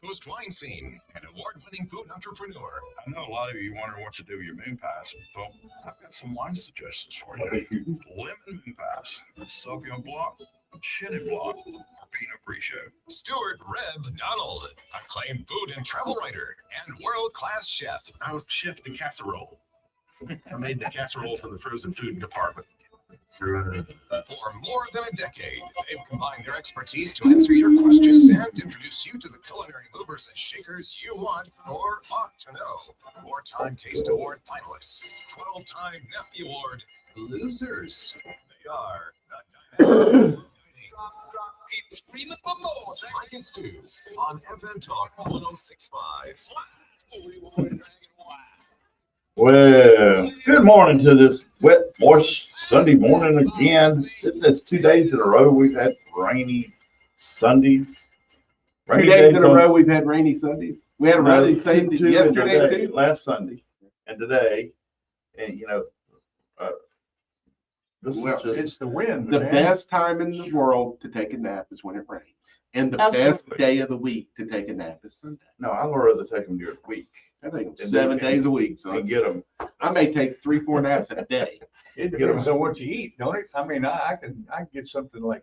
host Weinstein, an award-winning food entrepreneur. I know a lot of you wonder what to do with your moon pies. Well, I've got some wine suggestions for you. Lemon moon pies, Sauvignon Blanc, Chenin Blanc, or Pinot Grigio. Stuart Reb Donald, acclaimed food and travel writer and world-class chef. I was chef de casserole. I made the casseroles in the frozen food department. For more than a decade, they've combined their expertise to answer your questions and introduce you to the culinary movers and shakers you want or ought to know. Four-time Taste Award finalists, 12-time Nappy Award losers. They are the Dynamic Keep screaming for more. Mike and Stu on FM Talk 1065. Well, good morning to this wet, moist Sunday morning again. It's 2 days in a row we've had rainy Sundays. 2 days in a row we've had rainy Sundays. We had a rainy Sunday yesterday too. Last Sunday and today, and this is just It's the wind. The man. best time in the world to take a nap is when it rains. And the best day of the week to take a nap is Sunday. no. I'd rather take them during the week I think And 7 then- days a week. So and get them. I may take 3-4 naps a day. It depends on what you eat, don't it? I mean, I can get something like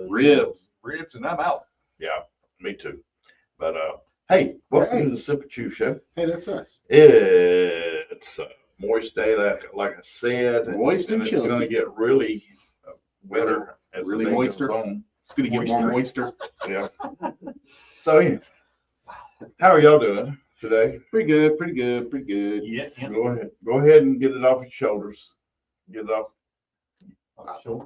Ribs. and I'm out. Yeah, me too. But hey, welcome Hey. to the Sip and Chew Show. Hey, that's us. It's a moist day, like I said. Moist and it's chilly. going to get really wetter as Really the day moister. goes on. It's going to get more moisture. Yeah. So, yeah. How are y'all doing today? Pretty good, pretty good, pretty good. Yeah. Go ahead and get it off your shoulders. Get it off.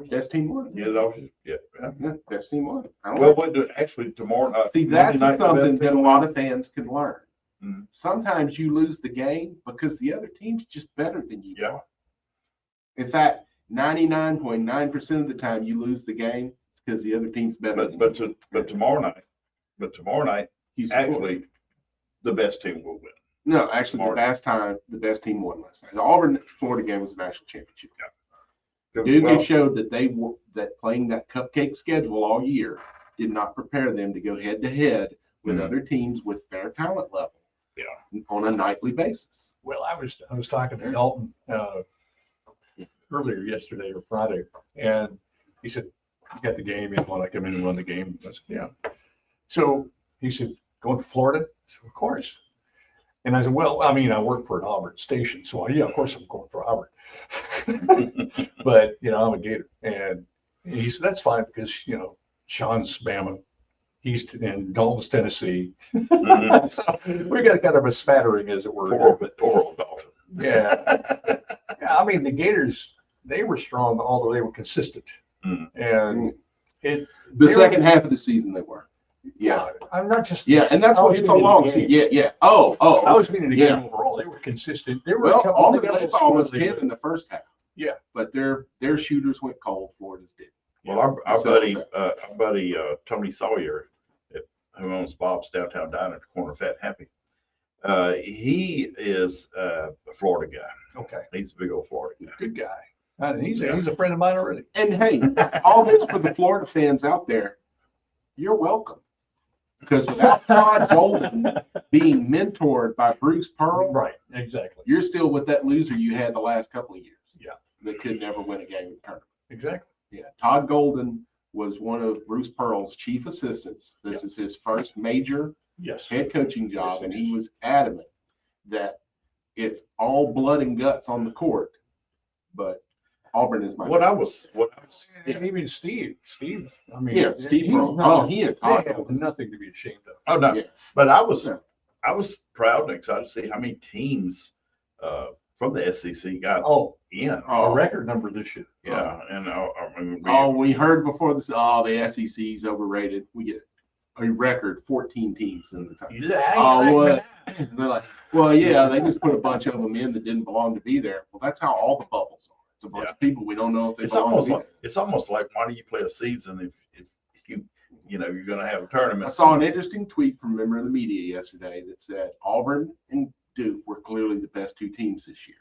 Best team won. Get it off. Yeah. Yeah, best team won. I don't Well, like we'll do actually tomorrow. See, Monday that's night, the something best that a team lot won. of fans can learn. Mhm. Sometimes you lose the game because the other team's just better than you. Yeah. In fact, 99.9% of the time you lose the game, it's because the other team's better than you. But tomorrow night, You support. actually, the best team will win. No, actually, the best team won last night. The Auburn Florida game was a national championship. Duke Well, has showed that that playing that cupcake schedule all year did not prepare them to go head to head with Mhm. other teams with their talent level. Yeah. On a nightly basis. Well, I was talking to Dalton earlier yesterday or Friday, and he said, "You got the game. You want to come in and run the game?" I said, "Yeah." So he said, "Going to Florida?" I said, "Of course." And I said, "Well, I mean, I work for an Auburn station, so yeah, of course I'm going for Auburn." But I'm a Gator, and he said that's fine because Sean's Bama, he's in Dalton's Tennessee. Mhm. So we got kind of a smattering, as it were. Poor old Dalton. Yeah. Yeah, I mean, the Gators, they were strong, although they were consistent. Mhm. And The they second were- half of the season they were. yeah, I'm not just. Yeah, and that's I why was it's a meaning the long game. season. Yeah. I Oh. was meaning the Yeah. game overall. They were consistent. There were a Well, couple Auburn, they got they a little almost squirrely, hit in the first half. Yeah. But their shooters went cold. Florida's did. Well, our So- buddy Tony Sawyer, who owns Bob's Downtown Diner at the corner of Fat and Happy, he is a Florida guy. Okay, He's a big old Florida guy. good guy. And he's a friend of mine already. And hey, all this for the Florida fans out there, you're welcome. Because without Todd Golden being mentored by Bruce Pearl, Right, exactly. you're still with that loser you had the last couple of years. Yeah. That could never win a game in the tournament. Exactly. Yeah. Todd Golden was one of Bruce Pearl's chief assistants. This is his first major Yes. head coaching job, Yes, it and he is. was adamant that it's all blood and guts on the court, but Auburn is my What I was, And even Steve, I mean, Yeah, Steve he's Pearl. not- Oh, he and they Todd have Golden. nothing to be ashamed of. oh no, Yeah. but I Yeah. was proud and excited to see how many teams from the SEC got Oh, in. a record number this year. Yeah, and I mean, We heard before this. Oh, the SEC's overrated. We get a record 14 teams in the time. Oh, what? And they're like, well, yeah, they just put a bunch of them in that didn't belong to be there. Well, that's how all the bubbles are. It's a bunch of people we don't know if they it's belong almost to be like why do you play a season if you're going to have a tournament? I saw an interesting tweet from a member of the media yesterday that said Auburn and Duke were clearly the best two teams this year,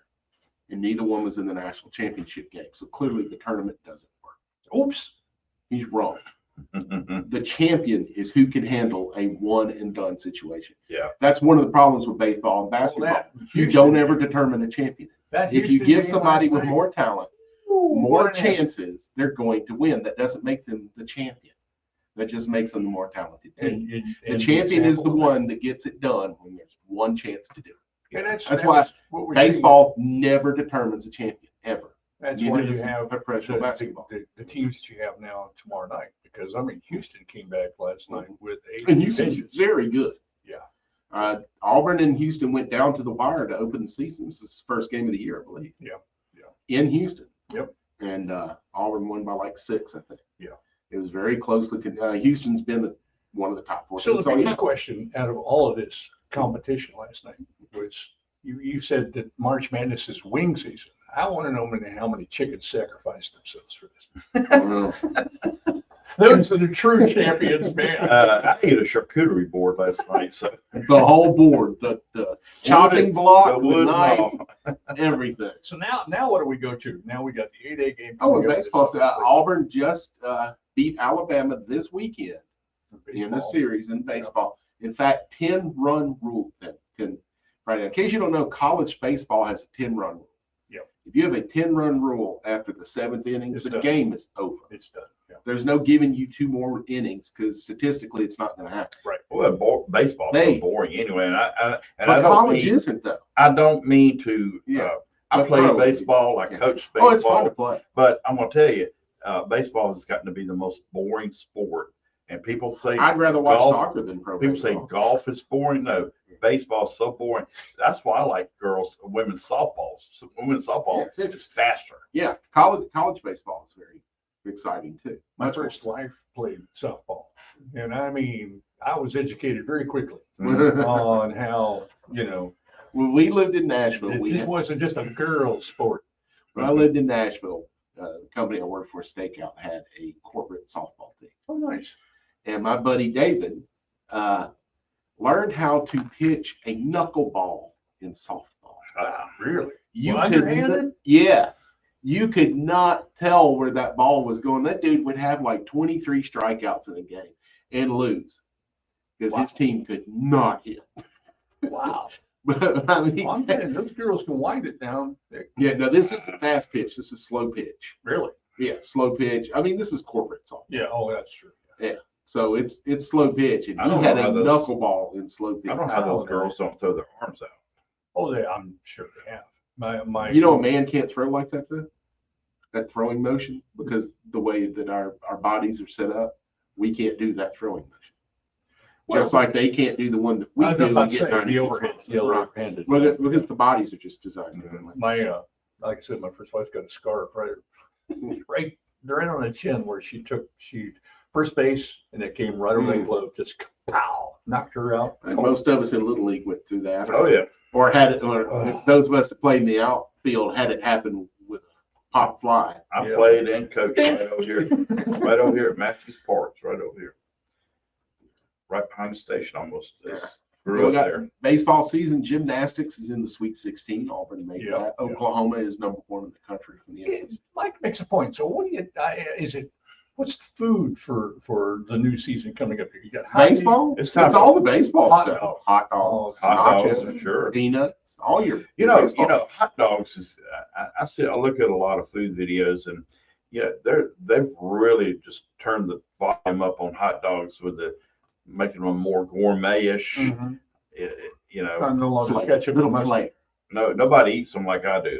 and neither one was in the national championship game. So clearly the tournament doesn't work. Oops. He's wrong. The champion is who can handle a one and done situation. Yeah. That's one of the problems with baseball and basketball. Well, You don't ever determine a champion. If you give somebody with more talent, more chances, they're going to win. That doesn't make them the champion. That just makes them the more talented team. The champion is the one that gets it done when there's one chance to do it. And That's why baseball never determines a champion, ever. That's Neither why you does have professional basketball. the teams that you have now tomorrow night. Because I mean, Houston came back last night with And Houston's very good. Yeah. Auburn and Houston went down to the wire to open the season. This is the first game of the year, I believe. Yeah. In Houston. Yep. And Auburn won by like 6, I think. Yeah. It was very closely. Houston's been one of the top 4 So teams. the biggest question out of all of this competition last night was you said that March Madness is wing season. I want to know how many chickens sacrificed themselves for this. Those are the true champions, man. I ate a charcuterie board last night, so The whole board, the chopping block, the wood, knife, no. everything. So now what do we go to? Now we got the 8A game. Oh, coming and up. baseball. Auburn just beat Alabama this weekend in the Baseball. series in baseball. In fact, 10-run rule. Right now, in case you don't know, college baseball has a 10-run rule. Yep. If you have a 10-run rule after the 7th inning, It's the done. game is over. It's done. Yeah. There's no giving you 2 more innings because statistically it's not going to happen. Well, baseball's so boring anyway, and I But don't college mean, isn't though. I don't mean to. Yeah. I But played pro, baseball. I yeah. coached baseball. Oh, it's fun to play. But I'm gonna tell you, baseball has gotten to be the most boring sport. And people say I'd rather watch golf- soccer than pro people say baseball. golf is boring. No, baseball's so boring. That's why I like women's softball. Women's softball Yeah, is faster. Yeah, college baseball is very exciting too. My Much first wife played softball, and I mean, I was educated very quickly more. on how When we lived in Nashville, this wasn't just a girl's sport. when I lived in Nashville, the company I worked for, Stakeout, had a corporate softball team. Oh, nice. And my buddy David learned how to pitch a knuckleball in softball. Really? You Well, could underhanded? yes, you could not tell where that ball was going. That dude would have like 23 strikeouts in a game and lose because his team could not hit. Wow. But I mean, Well, I'm saying those girls can wind it down. yeah, no, this isn't fast pitch. This is slow pitch. Really? Yeah, slow pitch. I mean, this is corporate softball. Yeah. Oh, that's true. So it's slow pitch, and I he don't had know a how those- knuckleball in slow pitch. I don't know how those girls don't throw their arms out. Oh, I'm sure they have. My. You know, a man can't throw like that though. That throwing motion, because the way that our bodies are set up, we can't do that throwing motion. Just like they can't do the one that we I was do about and to get say, 96 the overhead, miles. the Right. overhanded. Well, because the bodies are just designed differently. My, like I said, my first wife's got a scar right on the chin where she first base and it came right over the glove, just pow, knocked her out. And most of us in Little League went through that. Oh yeah. Or had it, or those of us that played in the outfield had it happen with a pop fly. I Yeah. played and coached right over here at Matthews Parks, right over here. Right behind the station almost. Yeah. Grew We up got there. baseball season. Gymnastics is in the Sweet 16. Auburn made Yeah, that. yeah. Oklahoma is number 1 in the country from the Yeah, SEC. Mike makes a point. So what do you, what's the food for the new season coming up here? You got hot Baseball? It's It's time all the baseball Hot stuff. dogs. Hot dogs, Hot nachos, dogs, sure. peanuts, all your You know, hot dogs is. I look at a lot of food videos, and yeah, they've really just turned the volume up on hot dogs with making them more gourmet-ish. Mhm. You know, I'm no longer flavor, ketchup little and mustard flavor. nobody eats them like I do.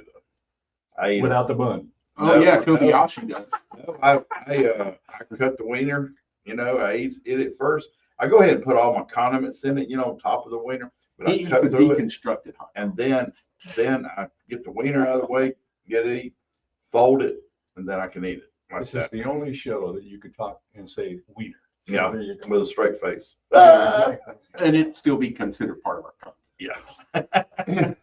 I eat 'em. without the bun. Oh No, yeah, no. Kobayashi does. No, I cut the wiener. You know, I eat it first. I go ahead and put all my condiments in it. You know, on top of the wiener. But He I eats cut a through it, deconstructed hot. and then I get the wiener out of the way, get it, fold it, and then I can eat it like This is that. the only show that you could talk and say wiener. So Yeah, there you go. with a straight face. And it still be considered part of our country. Yeah.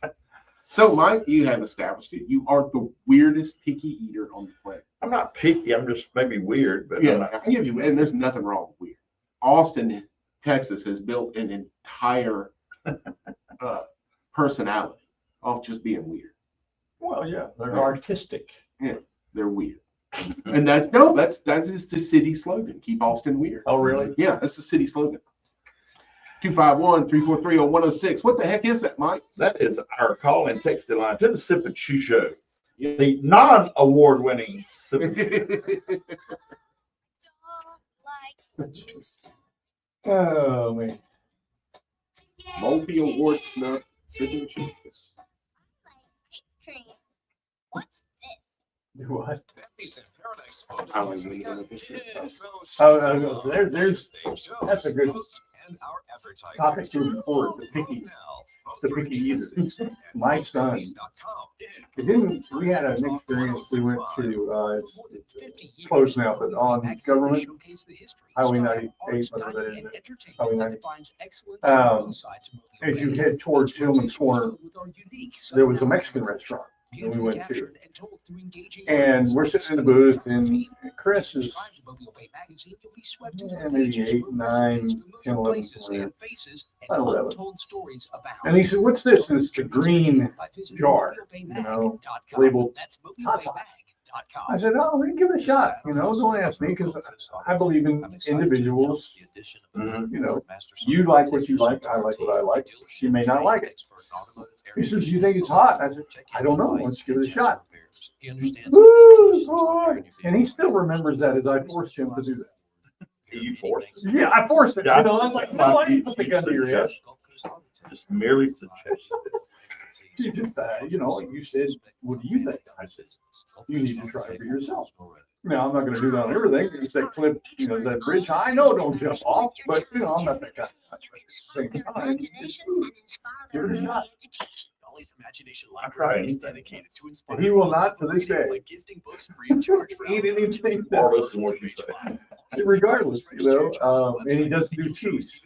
So Mike, you have established it. You are the weirdest picky eater on the planet. I'm not picky. I'm just maybe weird, but I'm Yeah, not- I give you, and there's nothing wrong with weird. Austin, Texas has built an entire personality off just being weird. Well, yeah, they're artistic. They're weird. And that is the city slogan. Keep Austin weird. Oh, really? Yeah, that's the city slogan. 251-343-0106. What the heck is that, Mike? That is our call and text line to the Sip and Chew Show. The non-award winning Sip and Chew. Oh, man. Multi-award snuff City Cheese. What's this? What? Peppies in Paradise Photos. I was thinking of this. There's that's a good topic to report. The picky eater. My son. We had an experience. We went to close now, but on government Highway 98, whatever that is, Highway 90. As you head towards Hillman's Corner, there was a Mexican restaurant that we went to, and we're sitting in the booth, and Chris is maybe 8, 9, 10, 11, 11. And he said, "What's this?" And it's the green jar, labeled hot sauce. I said, "Oh, we can give it a shot. Don't ask me, because I believe in individuals. You like what you like. I like what I like. She may not like it." He says, "Do you think it's hot?" I said, "I don't know. Let's give it a shot." Woo, boy. And he still remembers that, as I forced him to do that. You forced it. Yeah, I forced it. I was like, "No, I didn't put the gun to your head." Just merely suggested. You just, you said, "What do you think?" I said, "You need to try it for yourself." Now, I'm not going to do that on everything. You say, "Clip, that bridge high." No, don't jump off. But, I'm not that guy. At the same time, it's food. Give it a shot. I'm trying. He will not, to this day, eat anything Marvelous in what you say. regardless, and he doesn't do cheese.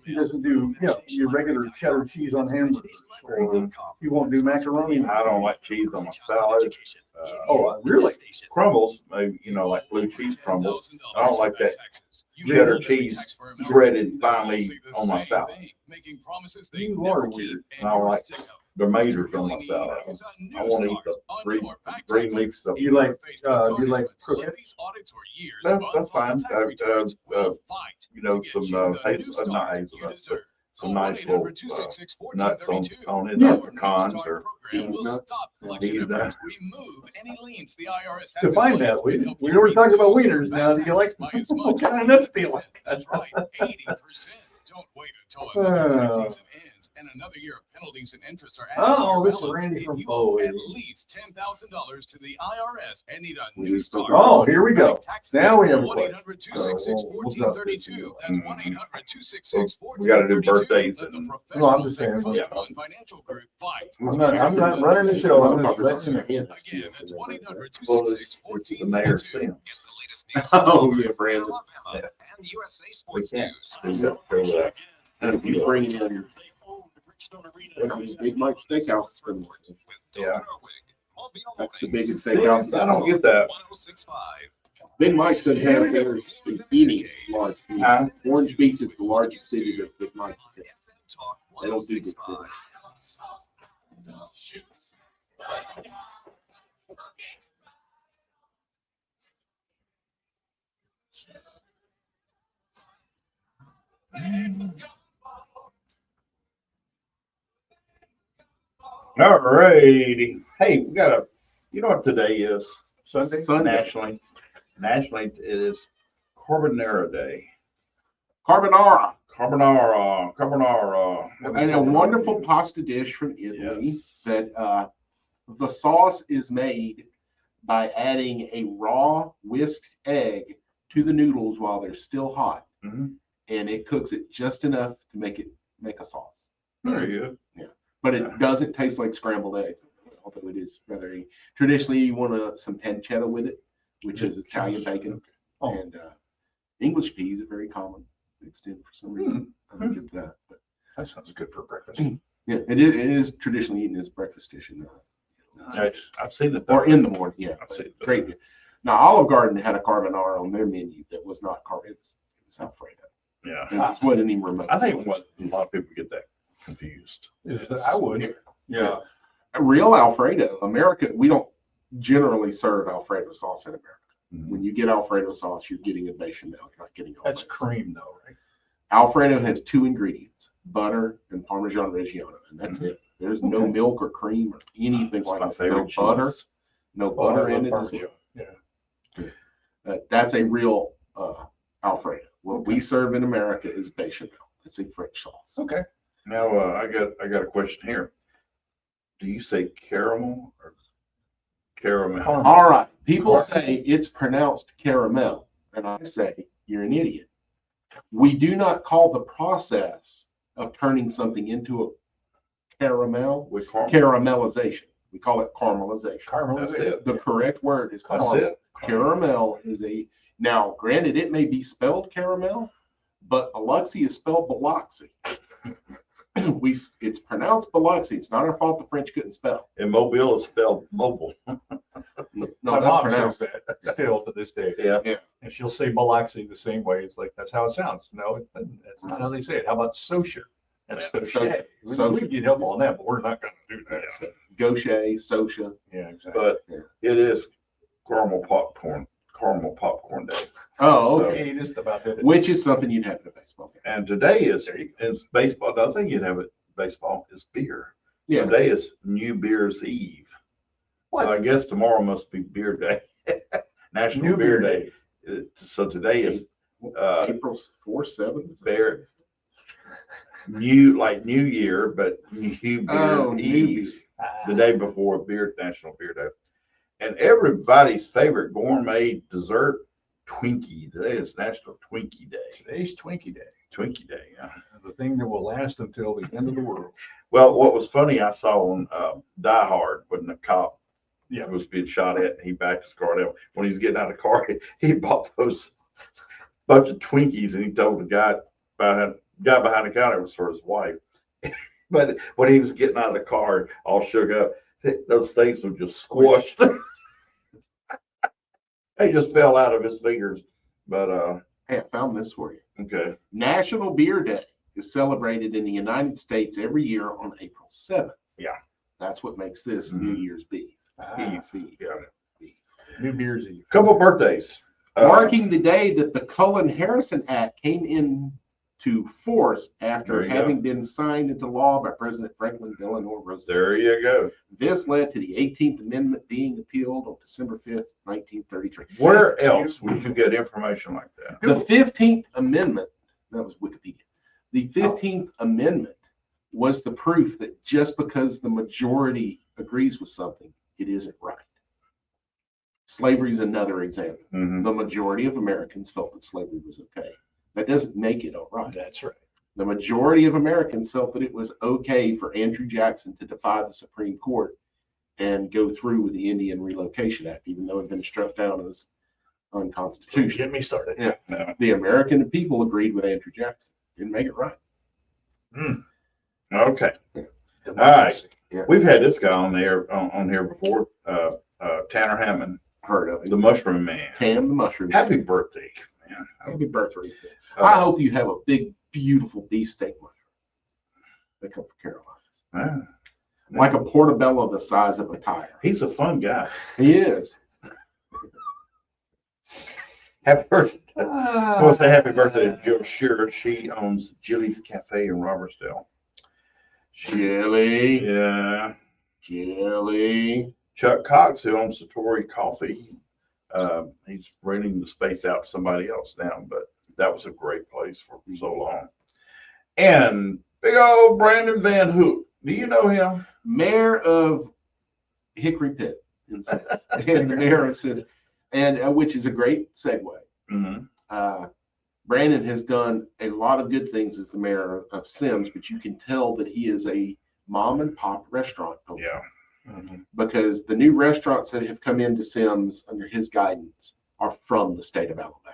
He doesn't do, your regular cheddar cheese on hamburgers, or he won't do macaroni. I don't like cheese on my salad. Really? Crumbles, maybe, like blue cheese crumbles. I don't like that cheddar cheese shredded finely on my salad. You are weird. I don't like the majors on my salad. I want to eat the green leaf stuff. You like croquette? That's fine. Not hazelnuts, but some nice little nuts on it, like pecans or beans nuts. Define that. We were talking about wieners now. Do you like what kind of nuts do you like? That's right. 80%. Don't wait until another season ends and another year of penalties and interest are added to your This is balance. Randy from If you owe Foley. at least $10,000 to the IRS and need a new start. Oh, here we go. Now we have a one question. 800-266-1432. That's 1-800-266-1432. We got to do birthdays. Let the And No, I'm just professionals saying, at Coast One Financial Group fight. I'm not running the show. I'm just letting you know. Again, that's 1-800-266-1432. Well, it's the mayor's Get thing. the latest news Oh, from yeah, Brandon. Alabama and USA We Sports can't. News. We got to go that. And he's bringing in your Big Mike Steakhouse. Yeah. That's the biggest steakhouse. I don't get that. 1065. Big Mike's doesn't have theirs in any large beach. Huh? Orange Beach is the largest city that Big Mike's in. They don't do big cities. All righty. Hey, we got you know what today is? Sunday? Nationally. Nationally, it is Carbonara Day. Carbonara. Carbonara. And a wonderful pasta dish from Italy Yes. that the sauce is made by adding a raw whisked egg to the noodles while they're still hot. Mhm. And it cooks it just enough to make a sauce. Very good. But it doesn't taste like scrambled eggs, although it is rather. Traditionally, you want some pancetta with it, which is Italian bacon, Oh. and English peas are very common mixed in for some reason. I don't get that, but That sounds good for breakfast. yeah, it is traditionally eaten as a breakfast dish I've seen it. or in the morning. Yeah, I've seen it. great. Now, Olive Garden had a carbonara on their menu that was not carbonara. It was Alfredo. Yeah. It wasn't even remote. I think what a lot of people get that confused. I would. Yeah. A real Alfredo. America, we don't generally serve Alfredo sauce in America. Mhm. When you get Alfredo sauce, you're getting a bechamel. You're not getting That's Alfredo. cream though, right? Alfredo has two ingredients, butter and Parmesan Reggiano, and that's it. There's no Okay. milk or cream or anything That's like my that. favorite No butter, cheese. no Oh, I butter love in it as Parmesan. well. Yeah. That's a real Alfredo. What Okay. we serve in America is bechamel. It's a French sauce. Okay. Now, I got a question here. Do you say caramel or caramel? Caramel. All right. People say it's pronounced caramel, and I say you're an idiot. We do not call the process of turning something into a caramel With caramel? caramelization. We call it caramelization. Caramel. That's it. The correct word is That's caramel. it. Caramel is now granted it may be spelled caramel, but Biloxi is spelled Biloxi. It's pronounced Biloxi. It's not our fault the French couldn't spell. And Mobile is spelled mobile. No, My that's mom pronounced. says that still to this day. Yeah. And she'll say Biloxi the same way. It's like, that's how it sounds. No, that's not how they say it. How about Socia? That's Yeah, Socia. Socia. We get help on that, but we're not going to do that. So, Gauche, Socia. yeah, exactly. But Yeah. it is caramel popcorn day. Oh, So- okay. Yeah, just about did it. Which is something you'd have in a baseball game. And today is, There you it's baseball. The other thing you'd have at baseball is beer. Yeah. Today is New Beer's Eve. What? So I guess tomorrow must be Beer Day. National New Beer Beer Day. So today is April 4th, 7th. Bear New Year, but New Beer Oh, New Eve, Ah, the day before National Beer Day. And everybody's favorite gourmet dessert, Twinkie. Today is National Twinkie Day. Today's Twinkie Day. Twinkie Day, yeah. The thing that will last until the end of the world. Well, what was funny, I saw on Die Hard when the cop Yeah. was being shot at, and he backed his car down. When he was getting out of the car, he bought those bunch of Twinkies, and he told the guy behind the counter it was for his wife. But when he was getting out of the car, all shook up, those things were just squished. They just fell out of his fingers. But Hey, I found this for you. okay, National Beer Day is celebrated in the United States every year on April 7th. Yeah. That's what makes this New Year's Eve. Ah, Eve. yeah. New Beer's Eve. Couple birthdays. Marking the day that the Cullen-Harrison Act came into force There after you having been signed into law by President Franklin Delano Roosevelt. There you go. This led to the 18th Amendment being appealed on December 5th, 1933. Where else would you get information like that? The 15th Amendment, that was Wikipedia. The 15th Amendment was the proof that just because the majority agrees with something, it isn't right. Slavery is another example. Mhm. The majority of Americans felt that slavery was okay. That doesn't make it all right. That's right. The majority of Americans felt that it was okay for Andrew Jackson to defy the Supreme Court and go through with the Indian Relocation Act, even though it had been struck down as unconstitutional. Get me started. Yeah. No. The American people agreed with Andrew Jackson. Didn't make it right. Okay. Democracy. We've had this guy on here before, Tanner Hammond, Heard of it. the Mushroom Man. Tam the Mushroom. Happy birthday, man. Happy birthday. Uh, I hope you have a big, beautiful beefsteak mushroom. They come from Carolinas. Like a portobello the size of a tire. He's a fun guy. He is. Happy birthday. I want to say happy birthday to Jill Shearer. She owns Jilly's Cafe in Robertsdale. Jelly. Yeah. Jelly. Chuck Cox, who owns Satori Coffee. He's renting the space out to somebody else now, but that was a great place for so long. And big old Brandon Van Hook. Do you know him? Mayor of Hickory Pit in Sims. And the mayor of Sims. And which is a great segue. Mm-hmm. Brandon has done a lot of good things as the mayor of Sims, but you can tell that he is a mom and pop restaurant owner. Yeah. Because the new restaurants that have come into Sims under his guidance are from the state of Alabama.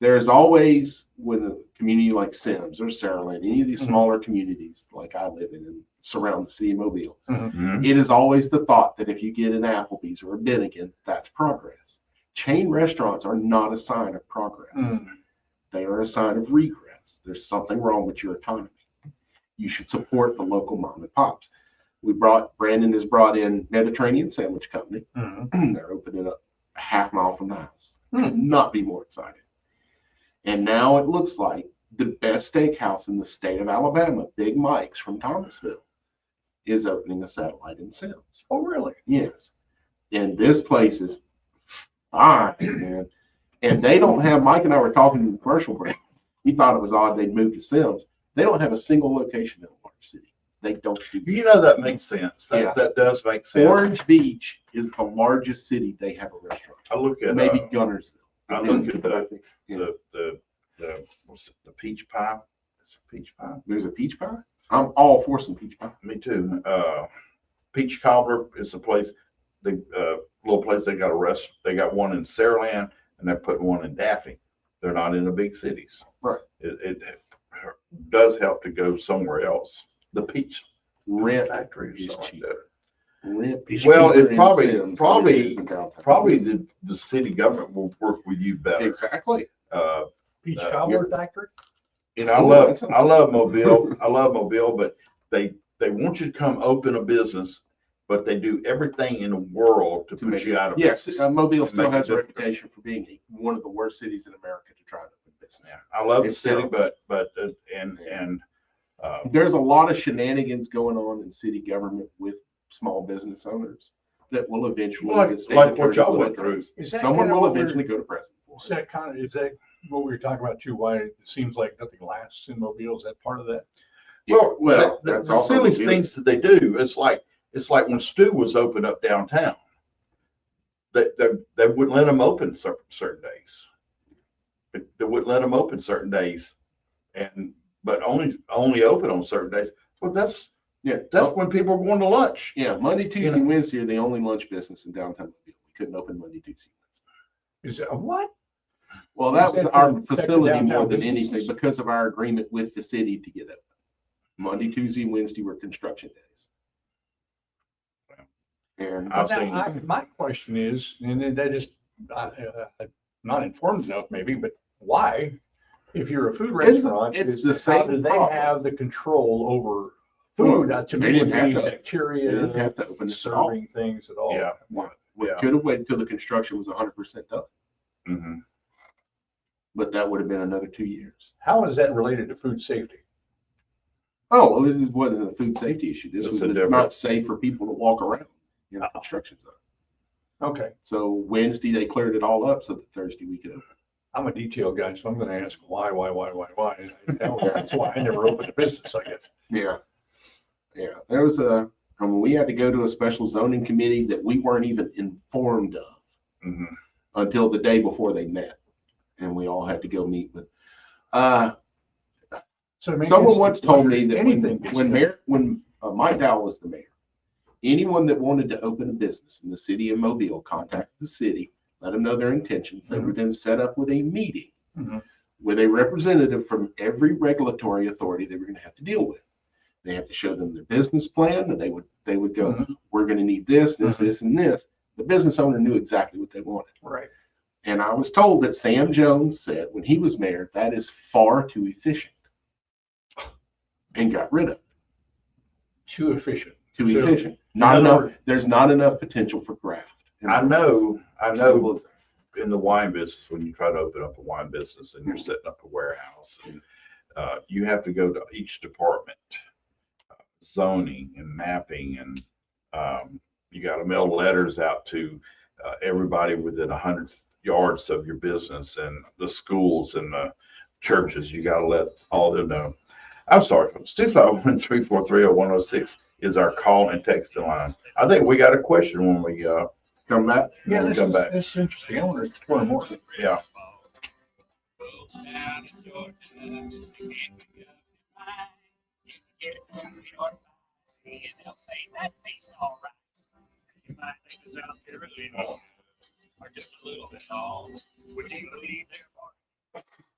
There's always, with a community like Sims or Saraland, any of these smaller communities like I live in and surround the city of Mobile, Mm-hmm. it is always the thought that if you get an Applebee's or a Bennigan, that's progress. Chain restaurants are not a sign of progress. They are a sign of regress. There's something wrong with your economy. You should support the local mom and pops. Brandon has brought in Mediterranean Sandwich Company. Mhm. They're opening up a half mile from the house. Could not be more excited. And now it looks like the best steakhouse in the state of Alabama, Big Mike's from Thomasville, is opening a satellite in Sims. Oh, really? Yes. And this place is fine, man. And they don't have, Mike and I were talking in the commercial break. We thought it was odd they'd moved to Sims. They don't have a single location in a large city. They don't do that. You know, that makes sense. Yeah. That does make sense. Orange Beach is the largest city they have a restaurant. I look at Maybe Gunnersville. I look at But I think, yeah. the what's it, the peach pie. It's a peach pie. There's a peach pie. I'm all for some peach pie. Me too. Peach Cobbler is a place. The little place they got a rest. They got one in Saraland and they're putting one in Daffy. They're not in the big cities. Right. It does help to go somewhere else. The peach Rent factory or is something cheap. like that. Rent is Well, cheaper it in probably- Sims probably- than it is in downtown. Probably the city government will work with you better. Exactly. Peach Uh, cobbler factory? You know, I Ooh, love that sounds I love Mobile. I love Mobile, but they want you to come open a business, but they do everything in the world to To put make you out of Yes, business. Mobile And still make it has a difficult. reputation for being one of the worst cities in America to try to open business. Yeah, I love the It's city, terrible. but There's a lot of shenanigans going on in city government with small business owners that will eventually. like the state what attorney y'all will went through. address. Is that Someone kinda will what we're- eventually go to prison for Is it. that kind of, is that what we were talking about too? Why it seems like nothing lasts in Mobile? Is that part of that? Well, that's the also silly Mobile. things that they do. It's like when Stu was open up downtown. They wouldn't let them open certain days. They wouldn't let them open certain days, but only open on certain days. Well, that's when people are going to lunch. Yeah, Monday, Tuesday, know. and Wednesday are the only lunch business in downtown Mobile. We couldn't open Monday, Tuesday. Is that what? Well, that was Is that our to protect the facility more downtown than businesses? anything because of our agreement with the city to get open. Monday, Tuesday, and Wednesday were construction days. And I've Now, seen- my question is, and then that is not informed enough maybe, but why, if you're a food It's- restaurant, it's is the how same do they problem. have the control over food? To They me, didn't have any to- They bacteria, didn't have to open it at all. serving things at all. Yeah. We Yeah. could have waited till the construction was 100% done, Mhm. but that would have been another 2 years. How is that related to food safety? Oh, well, this wasn't a food safety issue. This It's was a it's different- not safe for people to walk around in the construction zone. Okay, So Wednesday, they cleared it all up so that Thursday we could open. I'm a detail guy, so I'm gonna ask why. That's why I never opened a business, I guess. Yeah. Yeah, there was we had to go to a special zoning committee that we weren't even informed of Mhm. until the day before they met. And we all had to go meet with, So maybe someone it's- once told me that anything gets done. when Mike Dowell was the mayor, anyone that wanted to open a business in the city of Mobile contacted the city, let them know their intentions. They were then set up with a meeting Mhm. with a representative from every regulatory authority they were going to have to deal with. They had to show them their business plan, and they would go, Mhm. we're going to need this, Mhm. this, and this. The business owner knew exactly what they wanted. Right. And I was told that Sam Jones said when he was mayor, that is far too efficient, and got rid of it. Too efficient. Too So, efficient. Not in other enough. words- There's not enough potential for graft. I know Simple as that. in the wine business, when you try to open up a wine business and you're setting up a warehouse, and you have to go to each department, zoning and mapping, and you got to mail letters out to everybody within 100 yards of your business, and the schools and the churches. You got to let all them know. I'm sorry, folks. 251-343-0106 is our call and text line. I think we got a question when we Come back. Yeah, when we this come is, back. this is interesting. I want to explore more. Yeah.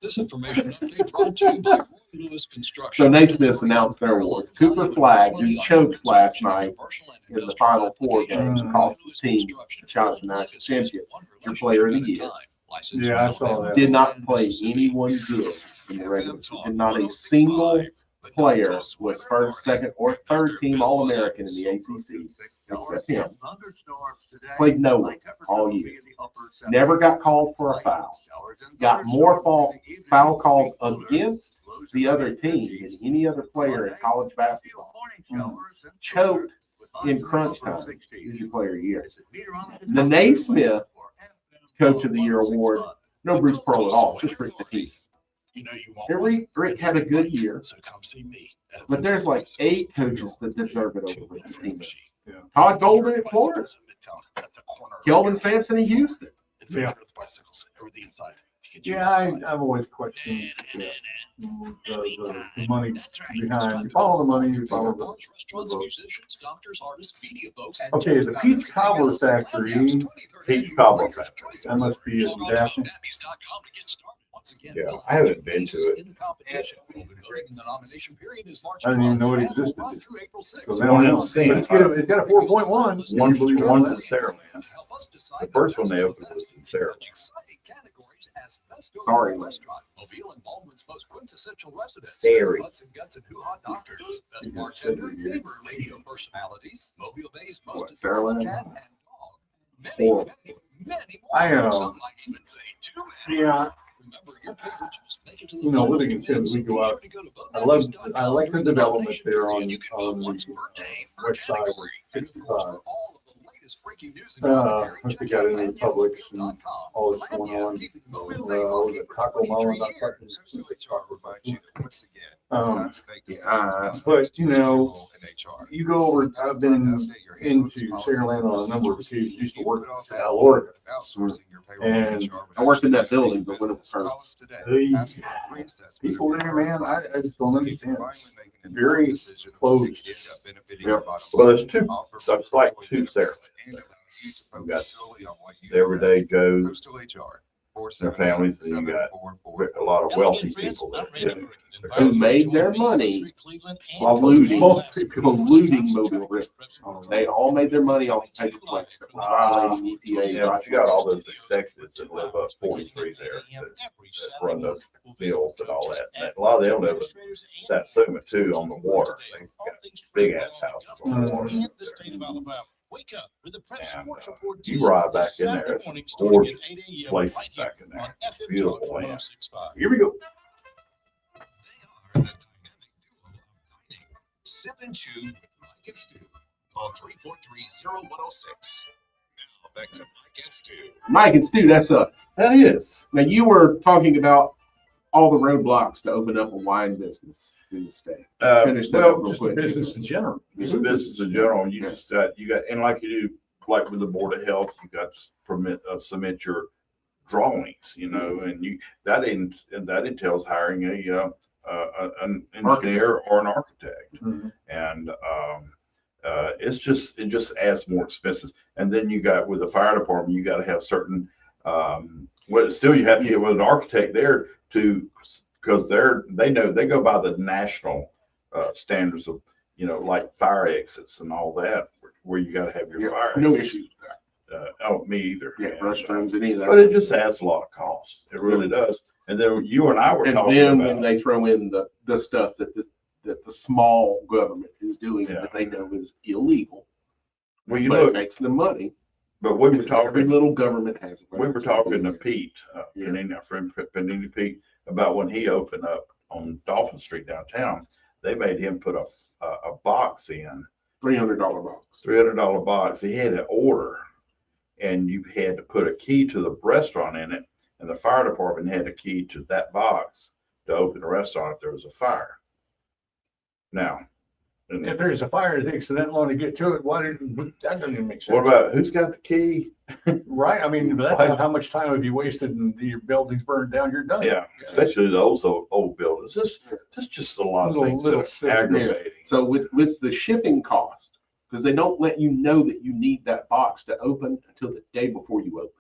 This information update brought to you by Roy Lewis Construction. So Naismith announced their awards. Cooper Flagg, who choked last night in the Final Four games, cost his team a shot at the national championship. Your player of the year. Yeah, I saw that. Did not play anyone good in the regular season. Not a single player was first, second, or third team All-American in the ACC, except him. Played no one all year. Never got called for a foul. Got more foul calls against the other team than any other player in college basketball. Choked in crunch time. Who's your player of the year? The Naismith Coach of the Year award. No Bruce Pearl at all. Just Rick Petit. You know you want Rick had a good year, so come see me. but there's like 8 coaches that deserve it over Rick Petit. Todd Golden at Florida. Kelvin Sampson in Houston. Yeah. Everything inside. Yeah, I've always questioned the money behind. You follow the money, you follow the Okay, the Peach Cobbler Factory. Peach Cobbler Factory. That must be in Daphne. Yeah, I haven't been to it. I didn't even know it existed. So It's now I one in know. St. But it's got a 4.1. One's in Saraland. The first one they opened was in Saraland. Sorry, man. Mobile and Baldwin's most quintessential residents. Very. Butts and guts and hoo-ha doctors. Best bartender, favorite radio personalities. Mobile Bay's most Saraland? cat and dog. Many, Four. many I, more. Some might even say too many. Yeah, Remember, your favorites make it to the you know, final living in few Sims, we minutes. go out. Be sure to go to I like the development there on You can vote the once per day per west side of category. And of course, 65. for all of the latest breaking news and commentary, Once we check got out into the Publix and lanyardmobile.com. all that's going on. Lanyard, keeping Mobile Was Bay market it for Taco Melon, 23 not years. fucking. But you know, you go over. I've been into Saraland on a number of occasions. Used to work in Alorga, and I worked in that building, but when it was hurt. people there, man, I just don't understand. Very closed. Yeah. Well, there's two. There's like two Saralands. You got the everyday Joes, their families, and you got a lot of wealthy people there. Who made their money while looting Mobile River. They all made their money off the paper plates that were violating EPA. Yeah, but you got all those executives that live up 43 there that run those mills and all that. And a lot of them live in Satsuma too on the water. They've got big ass houses on the water. Wake up with the Prep And Sports Report you ride back in there, it's Saturday morning a starting at gorgeous 8 a.m. place right here back in there. on It's FM beautiful Talk land. 1065. Here we go. They are the dynamic duo of dining. Sip and chew with Mike and Stu. Call 343-0106. Now back to Mike and Stu. Mike and Stu, that sucks. That is. Now, you were talking about all the roadblocks to open up a wine business in the state. Finish that up Well, real Just quick. business in general. just a business in general, you just got, and like you do, like with the Board of Health, you got to submit your drawings, and that entails hiring an engineer or an architect. Mhm. And it just adds more expenses. And then you got with the fire department, you got to have certain, still you have to get with an architect there because they go by the national standards of, like fire exits and all that, where you got to have your fire. No exits. issues with that. Me either. Yeah, restrooms, any of that. But it just adds a lot of cost. It really does. And then you and I were And talking then about. when they throw in the stuff that the small government is doing Yeah. that they know is illegal, Well, you but it look, makes them money. but we were Because every talking. little government has. a We were talking to Pete, Yeah. Panini, our friend Panini Pete, about when he opened up on Dolphin Street downtown. They made him put a box in, $300 box. $300 box. He had to order, and you had to put a key to the restaurant in it, and the fire department had a key to that box to open the restaurant if there was a fire. Now, and If there's a fire, it takes that long to get to it. That doesn't even make sense. what about who's got the key? Right, I mean, that's how much time have you wasted and your building's burned down, you're done. Yeah, especially those old buildings. This just a lot of things that Little are aggravating. So with the shipping cost, because they don't let you know that you need that box to open until the day before you open.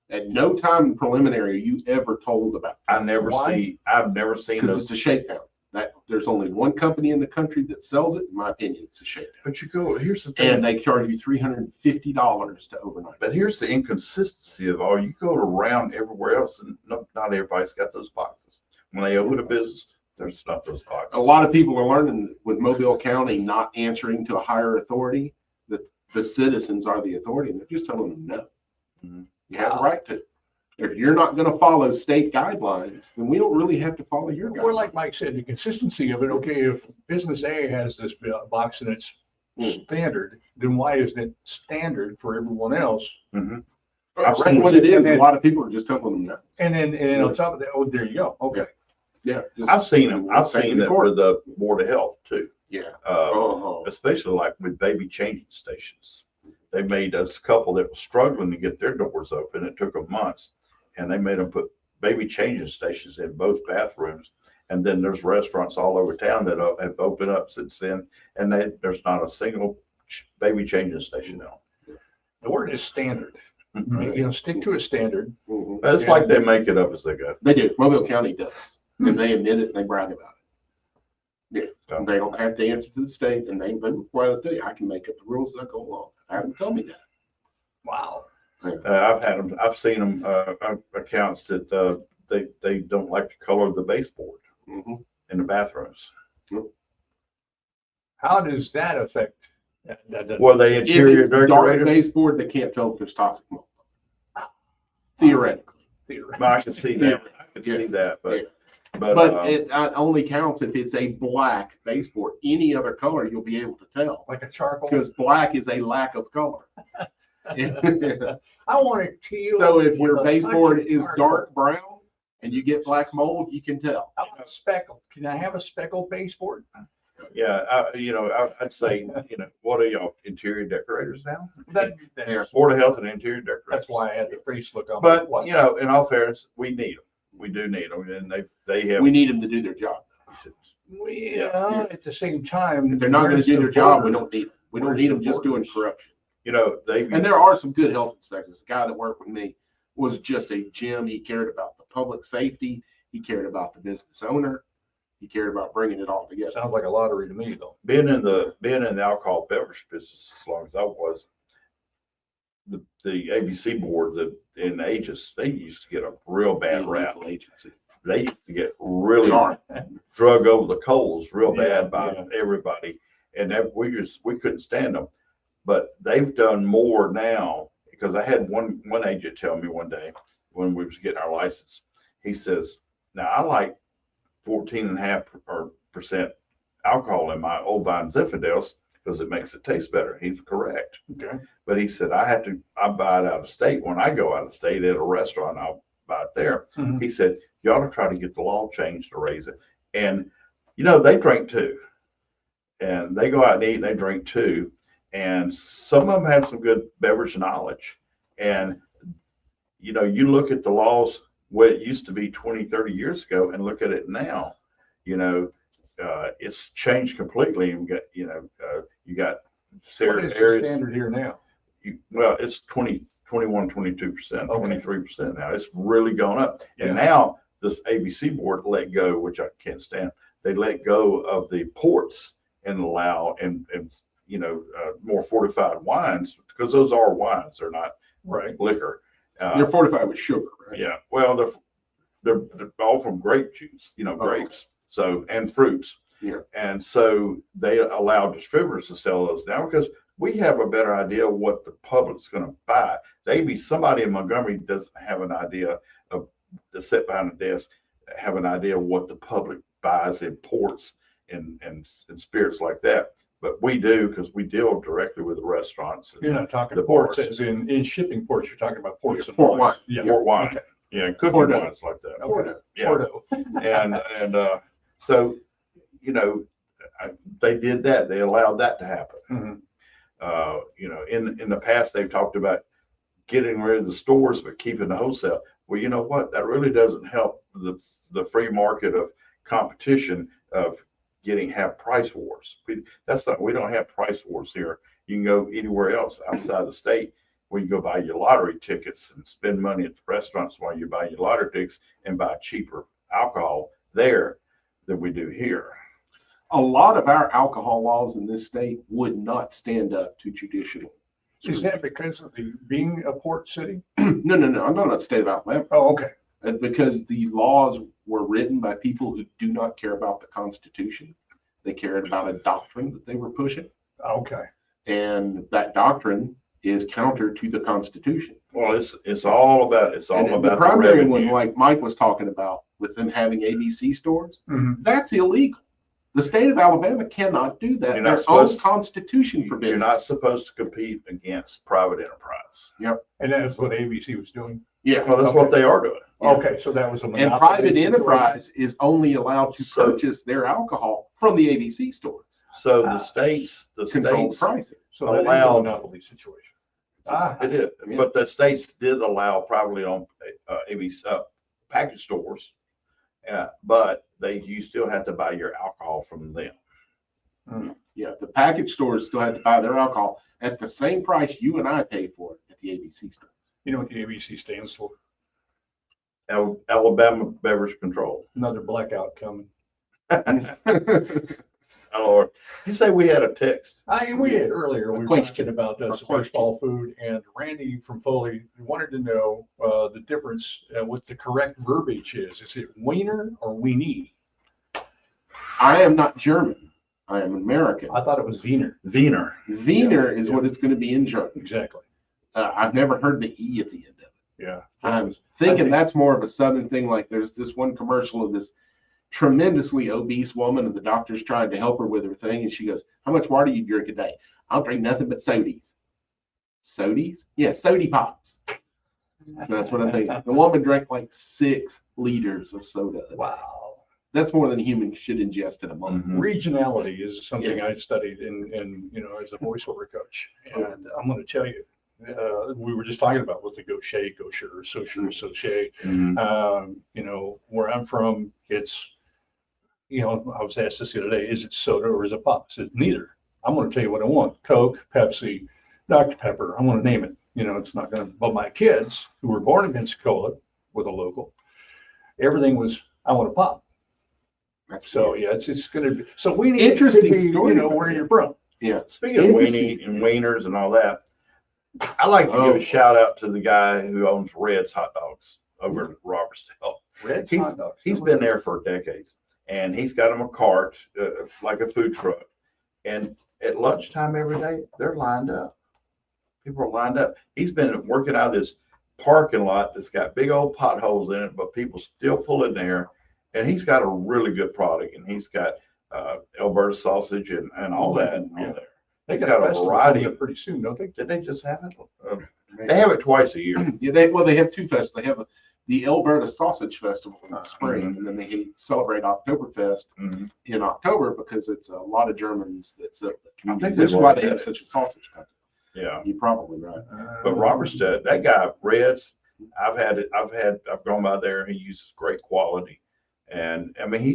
At no time in preliminary are you ever told about. I've never seen Because those. it's a shakedown. That there's only one company in the country that sells it. In my opinion, it's a shakedown. But here's the thing. And they charge you $350 to overnight. But here's the inconsistency of all. You go around everywhere else, and not everybody's got those boxes. When they open a business, There's not those boxes. A lot of people are learning with Mobile County not answering to a higher authority, that the citizens are the authority, and they're just telling them no. Mhm. You have the right to. If you're not going to follow state guidelines, then we don't really have to follow your Or like guidelines. Mike said, the consistency of it, okay, if business A has this box and it's standard, then why isn't it standard for everyone else? I've Right, seen what it is, and a then- lot of people are just telling them no. And then on top of that, oh, there you go, okay. Yeah. I've seen them. I've Take seen to it court. with the Board of Health too. Yeah. Uh, especially like with baby changing stations. They made us a couple that was struggling to get their doors open. It took them months. And they made them put baby changing stations in both bathrooms. And then there's restaurants all over town that have opened up since then. And there's not a single baby changing station now. The word is standard. You know, stick to a standard. Mhm. It's like they make it up as they go. They do. Mobile County does. And they admit it and they brag about it. Yeah. They don't have to answer to the state, and they've been required to do. I can make up the rules as I go along. Have them tell me that. Wow. I've seen them, accounts that, they don't like the color of the baseboard Mhm. in the bathrooms. How does that affect? That doesn't- Well, they If interior it's dark decorator. baseboard, they can't tell if there's toxic mold. Theoretically. Well, I can see that. I can see that, but But it only counts if it's a black baseboard. Any other color, you'll be able to tell. Like a charcoal? Because black is a lack of color. I want it teal. So if with your a touch baseboard of is charcoal. dark brown and you get black mold, you can tell. How about speckled? Can I have a speckled baseboard? yeah, I'd say, what are y'all, interior decorators now? Yeah. Board of Health and interior decorators. That's why I had the face look on. But, What? in all fairness, we need them. We do need them, and they have. We need them to do their job. Yeah, at the same time. If they're not going to where's do the their job, we border? don't need them. We don't Where's need the them just doing borders? corruption. They've. And there are some good health inspectors. The guy that worked with me was just a gem. He cared about the public safety. He cared about the business owner. He cared about bringing it all together. Sounds like a lottery to me, though. Being in the alcohol beverage business as long as I was, the ABC board in Aegis, they used to get a real bad rap. Illegal agency. They used to get really They are. drug over the coals real Yeah, bad by yeah. everybody, and that we couldn't stand them. But they've done more now, because I had one agent tell me one day when we was getting our license, he says, "Now I like 14.5% alcohol in my Old Vine Zinfandels because it makes it taste better." He's correct. Okay. But he said, I buy it out of state. When I go out of state at a restaurant, I'll buy it there. Mhm. He said, you ought to try to get the law changed to raise it. And, they drink too. And they go out and eat and they drink too. And some of them have some good beverage knowledge. And, you look at the laws, what it used to be 20, 30 years ago, and look at it now, it's changed completely. And you got What certain is the areas. standard here now? Well, it's 21, 22%, Okay. 23% now. It's really gone up. Yeah. And now this ABC board let go, which I can't stand. They let go of the ports and allow more fortified wines, because those are wines. They're not Right. liquor. They're fortified with sugar, right? Yeah. Well, they're all from grape juice, grapes. So, and fruits. Yeah. And so they allow distributors to sell those now, because we have a better idea of what the public's going to buy. Maybe somebody in Montgomery doesn't have an idea of, to sit behind a desk, have an idea of what the public buys in ports and spirits like that. But we do, because we deal directly with the restaurants. And You're not talking The ports ports. as in shipping ports, you're talking about ports and Port wines. wine. Yeah. port wine. Okay. Yeah, cooking Porto. wines like that. Okay. Yeah. Porto. And so, they did that. They allowed that to happen. Mhm. In the past, they've talked about getting rid of the stores, but keeping the wholesale. Well, you know what? That really doesn't help the free market of competition of have price wars. We don't have price wars here. You can go anywhere else outside the state where you go buy your lottery tickets and spend money at the restaurants while you buy your lottery tickets and buy cheaper alcohol there than we do here. A lot of our alcohol laws in this state would not stand up to traditional. Is that because of being a port city? No. I'm talking about the state of Alabama. Oh, okay. because the laws were written by people who do not care about the Constitution. They cared about a doctrine that they were pushing, Okay. and that doctrine is counter to the Constitution. Well, it's all about And the the primary revenue. one, like Mike was talking about, with them having ABC stores, Mhm. that's illegal. The state of Alabama cannot do that. You're not Their own supposed- Constitution forbids. You're not supposed to compete against private enterprise. And that's what ABC was doing. Yeah. Well, that's what they are doing. Yeah. Okay, so that was a And monopoly private situation. enterprise is only allowed to So- purchase their alcohol from the ABC stores. So the states, Control the pricing. So that is a allowed- monopoly situation. It is, Yeah. but the states did allow privately owned ABC package stores. But you still have to buy your alcohol from them. Yeah, the package stores still had to buy their alcohol at the same price you and I pay for it at the ABC store. You know what the ABC stands for? Alabama Beverage Control. Another blackout coming. Oh, Lord. You say we had a text? We did earlier. We were question. talking about A some question. baseball food, and Randy from Foley wanted to know the difference, what the correct verbiage is. Is it wiener or weenie? I am not German. I am American. I thought it was wiener. Wiener. Wiener is Yeah. what it's going to be in German. Exactly. I've never heard the E at the end of it. Yeah. I'm thinking think- that's more of a Southern thing. Like there's this one commercial of this tremendously obese woman, and the doctor's trying to help her with her thing, and she goes, "How much water do you drink a day?" "I'll drink nothing but sodies." Sodies? Yeah, sody pops. So that's what I'm thinking. The woman drank like 6 liters of soda. Wow. That's more than a human should ingest in a month. Mhm. Regionality is something I studied in as a voiceover coach, and I'm going to tell you, we were just talking about what the gaucher, sauché. Mhm. Where I'm from, it's, I was asked this the other day, is it soda or is it pop? I said, neither. I'm going to tell you what I want: Coke, Pepsi, Dr. Pepper. I'm going to name it. It's not going to, but my kids who were born in Pensacola with a local, everything was, I want a pop. That's So weird. yeah, it's going to be, so we need Interesting to be, story. where you're from. Yeah. Speaking of Interesting. weenie and wieners and all that, I like to give a shout out to the guy who owns Red's Hot Dogs over in Robertsdale. Red's He's- hot dogs. He's been there for decades, and he's got him a cart, like a food truck. And at lunchtime every day, they're lined up. People are lined up. He's been working out of this parking lot that's got big old potholes in it, but people still pull in there. And he's got a really good product, and he's got Alberta sausage and all that on Yeah. there. They He's got got a a festival variety. coming up pretty soon, don't they? Did they just have it? They have it twice a year. Yeah, they have 2 festivals. They have the Alberta Sausage Festival in the spring, Mhm. and then they celebrate Oktoberfest Mhm. in October because it's a lot of Germans that set the I think community. they Which is why were they have at it. such a sausage country. Yeah. You're probably right. But Robertstead, that guy, Reds, I've gone by there. He uses great quality. And I mean, he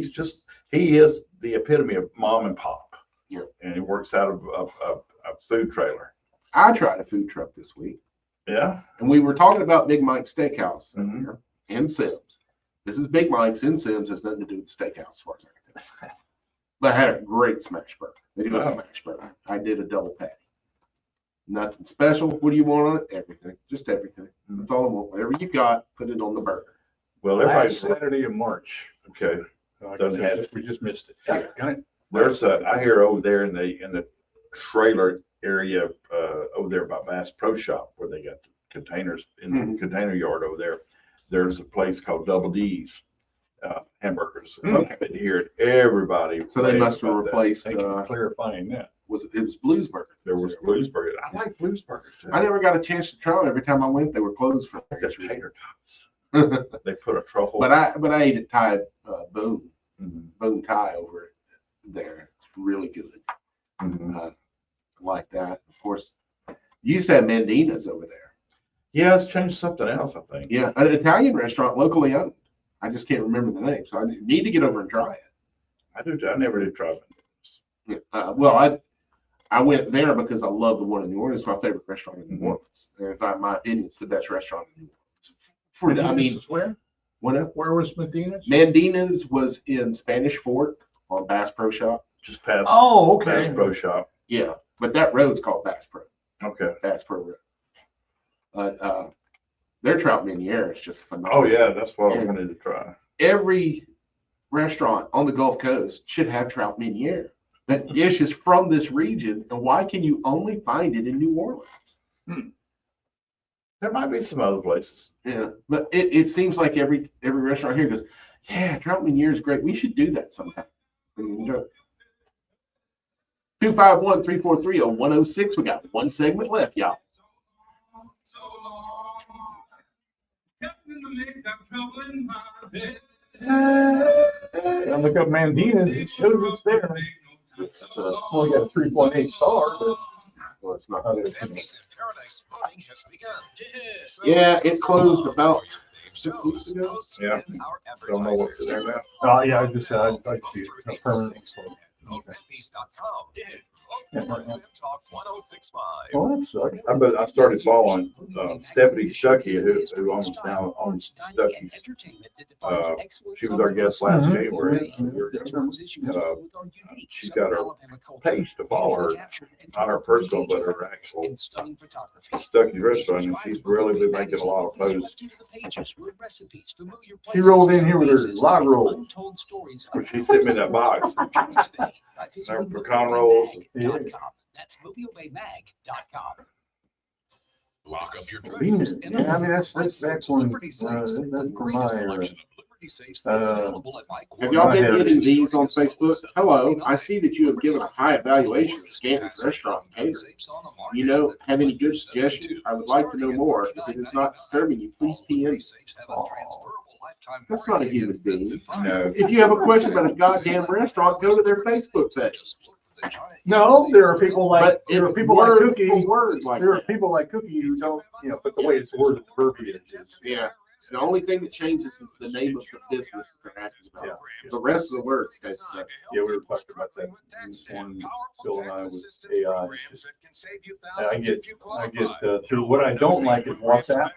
is the epitome of mom and pop. Yeah. And he works out of a food trailer. I tried a food truck this week, Yeah. and we were talking about Big Mike's Steakhouse Mhm. earlier, and Sims. This is Big Mike's, and Sims has nothing to do with the steakhouse as far as I can tell. But I had a great smash burger. They do a Wow. smash burger. I did a double patty. Nothing special. What do you want on it? Everything. Just everything. That's all I want. Whatever you got, put it on the burger. Well, Last everybody's Saturday of March. okay. Like I Doesn't said, have- we just missed it. Yeah. Got it? I hear over there in the trailer area over there by Bass Pro Shop where they got the containers in the Mhm. container yard over there. There's a place called Double D's hamburgers. Okay. I hear it. Everybody. So they raves must have about that. replaced. Thank you for clarifying that. It was Blues Burger. There was Blues Burger. I like Blues Burger too. I never got a chance to try them. Every time I went, they were closed for. Just tater tots. but They put a truffle. I ate at Thai Boone Mhm. Thai over there. It's really good. Mhm. Like that. Of course, you used to have Mandina's over there. Yeah, it's changed something else, I think. Yeah, an Italian restaurant, locally owned. I just can't remember the name, so I need to get over and try it. I do. I never did try it. Yeah. Well, I went there because I love the one in New Orleans. It's my favorite restaurant in New Mhm. Orleans. And in my opinion, it's the best restaurant in New Orleans. Medina's is where? What Where was Medina's? Mandina's was in Spanish Fort on Bass Pro Shop. Just past Oh, Bass okay. Pro Shop. Yeah, but that road's called Bass Pro. Okay. Bass Pro Road. Their trout meuniere is just Oh, phenomenal. yeah, that's what I And wanted to try. every restaurant on the Gulf Coast should have trout meuniere. That dish is from this region, and why can you only find it in New Orleans? There might be some other places. Yeah, but it seems like every restaurant here goes, yeah, trout meuniere is great. We should do that sometime. 251-343-0106. We got one segment left, y'all. I look up Mandina's, it shows it's there. It's only got a 3.8 star, but Well, it's not. Families in Paradise Boating has begun. So Yeah, it closed about Dave 6 weeks Jones ago. hosts Yeah. with our Don't know what's advertisers. in there now. yeah, I just said I'd see it. A permanent. VotePeace.com. Yeah. Vote for Live Talk 1065. Well, that sucks. I started following Stephanie Stuckey, who owns now owns Stuckey's. She was our guest last Mhm. January. She's got her page to follow her, not her personal, but her actual Stuckey's restaurant, and she's really been making a lot of posts. She rolled in here with her log roll. When she sent me that box, her pecan rolls. Yeah. That's MobileBayMag.com. Lock up your Convenient. treasures in Yeah, I mean, that's one, Liberty Safes. that's The for greatest my, selection of Liberty Safes is uh, available at my Have y'all been I have getting it. these on Facebook? Hello, I see that you have given a high evaluation to Stanton's Restaurant and Catering. You know, have any good suggestions? I would like to know more. If it is not disturbing you, please PM. That's not a human being. No. If you have a question about a goddamn restaurant, go to their Facebook page. no, there are people like, But there are it's people like word Cookie. for word like There are that. people like Cookie who don't, but the way it's worded, the verbiage is. Yeah. The only thing that changes is the name of the business that they're asking about. The rest of the word stays the same. Yeah, we were talking about that. This one, Bill and I, with AI. It's just- I get through, what I don't like is WhatsApp.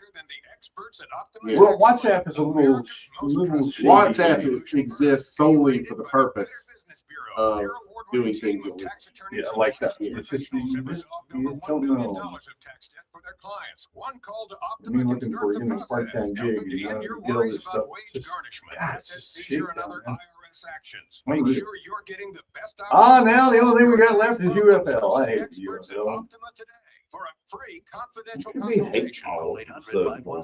Yeah. Well, WhatsApp is a little shady. WhatsApp exists solely for the purpose of doing things illegal. Yeah, like that. It's just, you just don't know. I mean, looking for, part-time gig, get all this stuff. Just, God, it's just shit down there. Make sure you're getting the best Now the only thing we got left is UFL. I hate UFL. For a free confidential We hate consultation. all Call of them.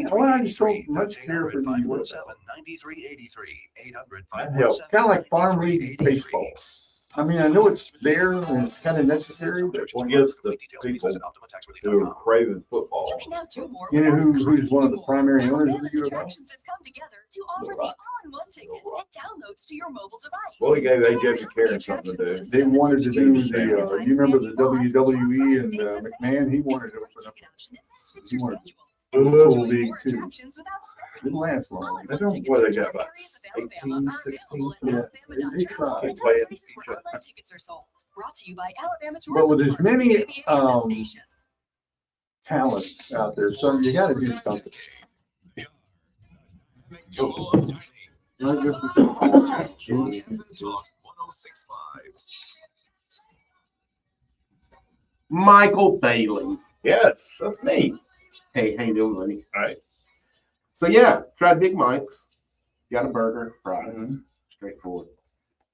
800-517-9383. I just don't much That's care for the 800-517-9383. That helps. Kind of like farm league baseball. I mean, I know it's there and it's kind of necessary, but I guess the people who are craving football. you know who's one of the primary owners of the UFL? Attractions have come together to offer the all-in-one ticket and downloads to your mobile device. Well, they gave Karen something to do. They wanted to do the, you remember the WWE and McMahon? He wanted to open up he wanted a little league too. Didn't last long. I don't know what they got, about 18, 16. Yeah, they tried. They play it. Tickets are sold. Brought to you by Alabama But with as Tourism many, Board, station. talent out there, so you gotta do something. Michael Bailey. Yes, that's me. Hey, how you doing, buddy? All right. So yeah, tried Big Mike's. Got a burger, fries. Mhm. Straightforward.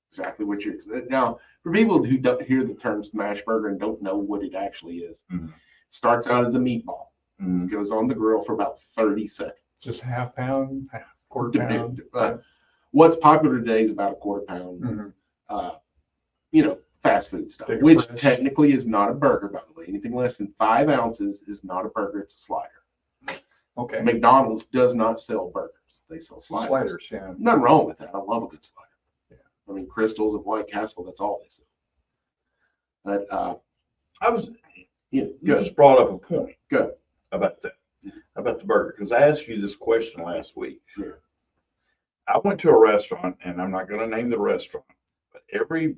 Exactly what you're. Now, for people who don't hear the term smash burger and don't know what it actually is, Mhm. starts out as a meatball. Mhm. Goes on the grill for about 30 seconds. Just half pound, quarter pound. What's popular today is about a quarter pound. Mhm. Fast food stuff, Bigger which press. technically is not a burger, by the way. Anything less than 5 ounces is not a burger; it's a slider. Okay. McDonald's does not sell burgers; they sell sliders. Sliders, yeah. Nothing wrong with that. I love a good slider. Yeah. I mean, Crystals of White Castle, that's all they sell. But I was, you you just brought up a point. Good. About that, about the burger, because I asked you this question last week. Yeah. I went to a restaurant, and I'm not going to name the restaurant, but every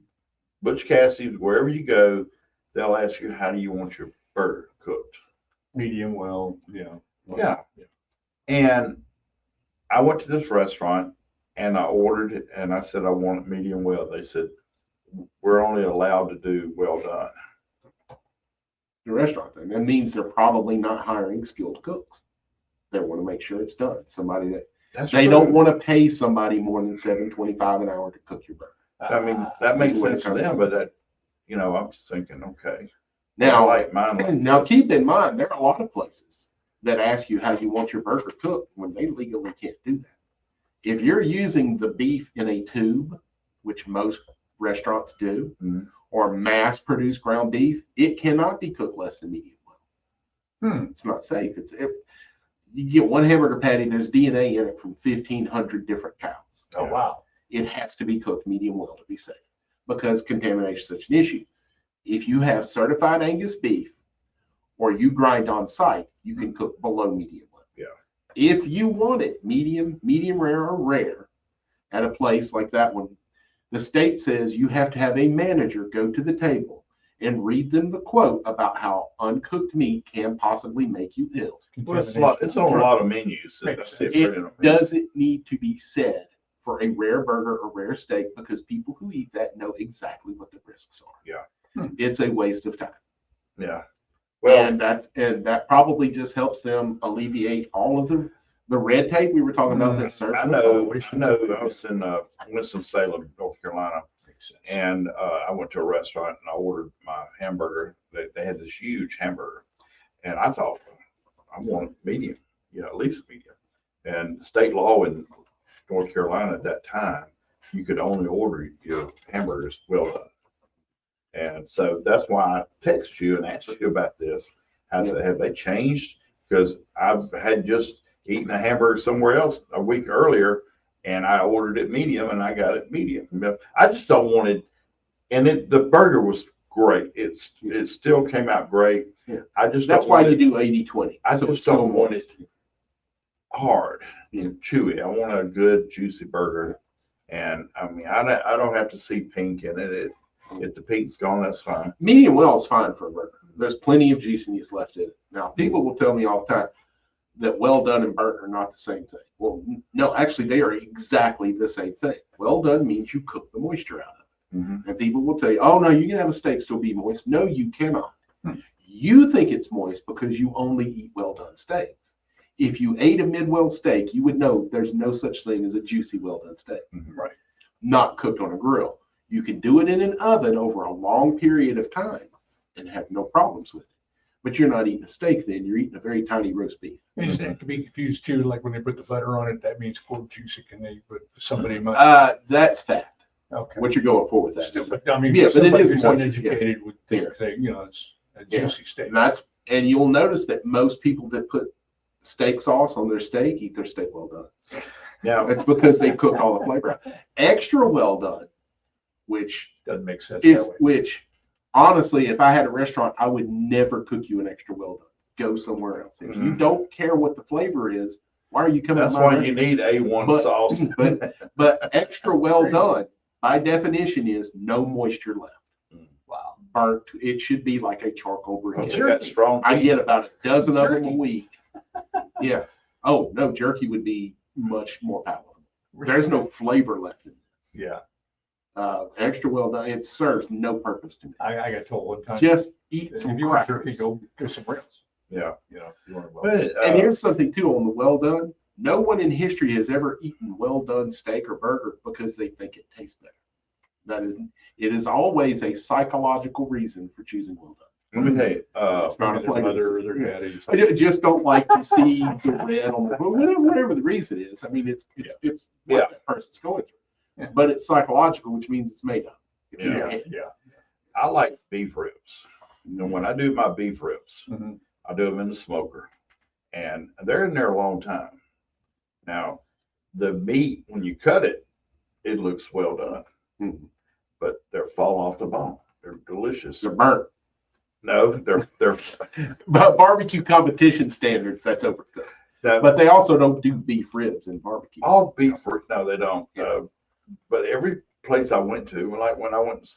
Butch Cassidy's, wherever you go, they'll ask you, how do you want your burger cooked? Medium well, yeah. Yeah. And I went to this restaurant and I ordered it and I said, I want it medium well. They said, we're only allowed to do well done. the restaurant thing. That means they're probably not hiring skilled cooks. They want to make sure it's done. Somebody that That's they true. don't want to pay somebody more than $7.25 an hour to cook your burger. I mean, that makes When it sense to comes them, to- but that, you know, I'm just thinking, okay. Now, I like mine like now this. keep in mind, there are a lot of places that ask you how you want your burger cooked when they legally can't do that. If you're using the beef in a tube, which most restaurants do, Mhm. or mass-produced ground beef, it cannot be cooked less than medium well. It's not safe. You get one hamburger patty, there's DNA in it from 1,500 different cows. Oh, wow. It has to be cooked medium well to be safe because contamination is such an issue. If you have certified Angus beef or you grind on site, you can cook below medium well. Yeah. If you want it medium rare, or rare at a place like that one, the state says you have to have a manager go to the table and read them the quote about how uncooked meat can possibly make you ill. Well, it's on a lot of menus. Makes That's it. It doesn't need to be said for a rare burger or rare steak because people who eat that know exactly what the risks are. Yeah. It's a waste of time. Yeah. Well, And that probably just helps them alleviate all of the red tape we were talking about that serves. I know. I was in Winston-Salem, North Carolina, and I went to a restaurant and I ordered my hamburger. They had this huge hamburger, and I thought I wanted medium, at least medium. And state law in North Carolina at that time, you could only order your hamburgers well done. And so that's why I text you and asked you about this. I said, have they changed? Because I've had just eaten a hamburger somewhere else a week earlier, and I ordered it medium, and I got it medium. I just don't want it. And the burger was great. It still came out great. Yeah. I just That's don't why want you it do 80-20. I So just it's don't still want moist. hard and chewy. I want a good juicy burger. And I mean, I don't have to see pink in it. If the pink's gone, that's fine. Medium well is fine for a burger. There's plenty of juiciness left in it. Now, people will tell me all the time that well done and burnt are not the same thing. Well, no, actually, they are exactly the same thing. Well done means you cook the moisture out of it. Mm-hmm. And people will tell you, oh, no, you can have a steak still be moist. No, you cannot. You think it's moist because you only eat well done steaks. If you ate a mid-well steak, you would know there's no such thing as a juicy well done steak. Right. Not cooked on a grill. You can do it in an oven over a long period of time and have no problems with it. But you're not eating a steak then, you're eating a very tiny roast beef. And it can be confused too, like when they put the butter on it, that means quote juicy, but somebody might. That's fat. Okay. What you're going for with that. Still, but I mean, Yeah, but it somebody is who's moisture, uneducated would think, Yeah. it's a juicy steak. And you'll notice that most people that put steak sauce on their steak eat their steak well done. Now, That's because they cooked all the flavor out. Extra well done, which Doesn't make sense that way. which honestly, if I had a restaurant, I would never cook you an extra well done. Go somewhere else. If you don't care what the flavor is, why are you coming that's to my why restaurant? you need A1 But- sauce. But extra well done, by definition, is no moisture left. Wow. Burnt. It should be like a charcoal Once briquette. you got strong I teeth. get about a dozen of them a Jerky. week. Yeah. Oh no, jerky would be much more palatable. There's no flavor left in this. Yeah. Extra well done. It serves no purpose to me. I got told one time. Just eat if some you want jerky, crackers. go somewhere else. Yeah. If you want to But, And here's something too on the well done. No one in history has ever eaten well done steak or burger because they think it tastes better. It is always a psychological reason for choosing well done. let me tell you, It's not a their flavor. mother or their daddy. I just don't like to see the red on the whatever the reason is. I mean, it's what Yeah. that person's going through. Yeah. But it's psychological, which means it's made up. It's in your Yeah. head. Yeah. I like beef ribs. When I do my beef ribs, Mhm. I do them in the smoker, and they're in there a long time. Now, the meat, when you cut it, it looks well done, Mhm. but they're falling off the bone. They're delicious. They're burnt. No, they're But barbecue competition standards, that's overcooked. no, But they also don't do beef ribs in barbecue. all beef. No, they don't. Yeah. But every place I went to, like when I went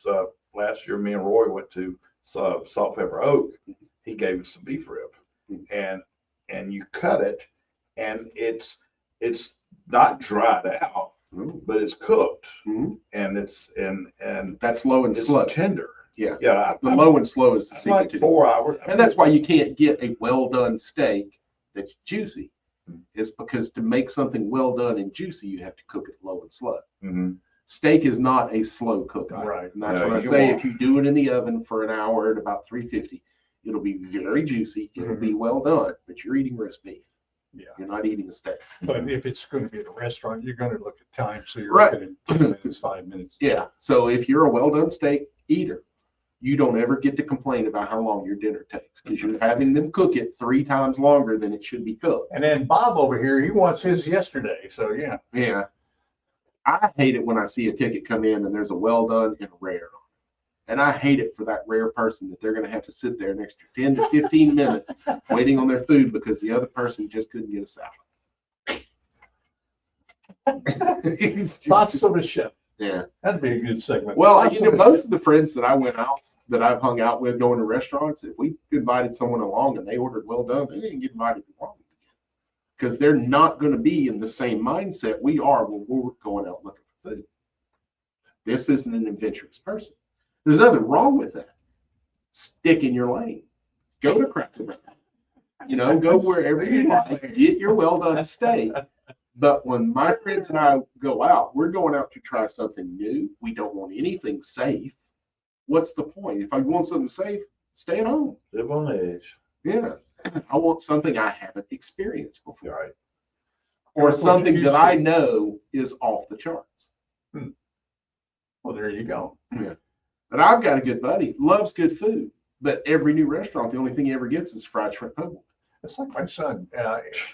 last year, me and Roy went to Salt Pepper Oak. He gave us some beef rib, and you cut it, and it's not dried out, Ooh. but it's cooked, Mhm. and it's and That's low and it's slow. tender. Yeah. Yeah, The low and slow is the I'm secret like to it. 4 hours, And that's why you can't get a well done steak that's juicy. is because to make something well done and juicy, you have to cook it low and slow. Mm-hmm. Steak is not a slow cook item. Right. And that's No, what I you say. won't. If you do it in the oven for an hour at about 350, it'll be very juicy. It'll be well done, but you're eating roast beef. Yeah. You're not eating a steak. But if it's going to be at a restaurant, you're going to look at time. So you're Right. looking at 2 minutes, 5 minutes. Yeah. So if you're a well done steak eater, you don't ever get to complain about how long your dinner takes because you're having them cook it 3 times longer than it should be cooked. And then Bob over here, he wants his yesterday. So yeah. Yeah. I hate it when I see a ticket come in and there's a well done and a rare. And I hate it for that rare person that they're going to have to sit there an extra 10 to 15 minutes waiting on their food because the other person just couldn't get a salad. It's just- Thoughts of a chef. yeah. That'd be a good segment. Well, Thoughts you know, of a most chef. of the friends that I've hung out with going to restaurants, if we invited someone along and they ordered well done, they didn't get invited along because they're not going to be in the same mindset we are when we're going out looking for food. This isn't an adventurous person. There's nothing wrong with that. Stick in your lane. Go to Cracker Barrel. You know, go wherever you like. Get your well done steak. But when my friends and I go out, we're going out to try something new. We don't want anything safe. What's the point? If I want something safe, stay at home. Live on the edge. Yeah. I want something I haven't experienced before. Right. Or That's what something you that used I to. know is off the charts. Well, there you go. But I've got a good buddy, loves good food. But every new restaurant, the only thing he ever gets is fried shrimp po' boy. It's like my son.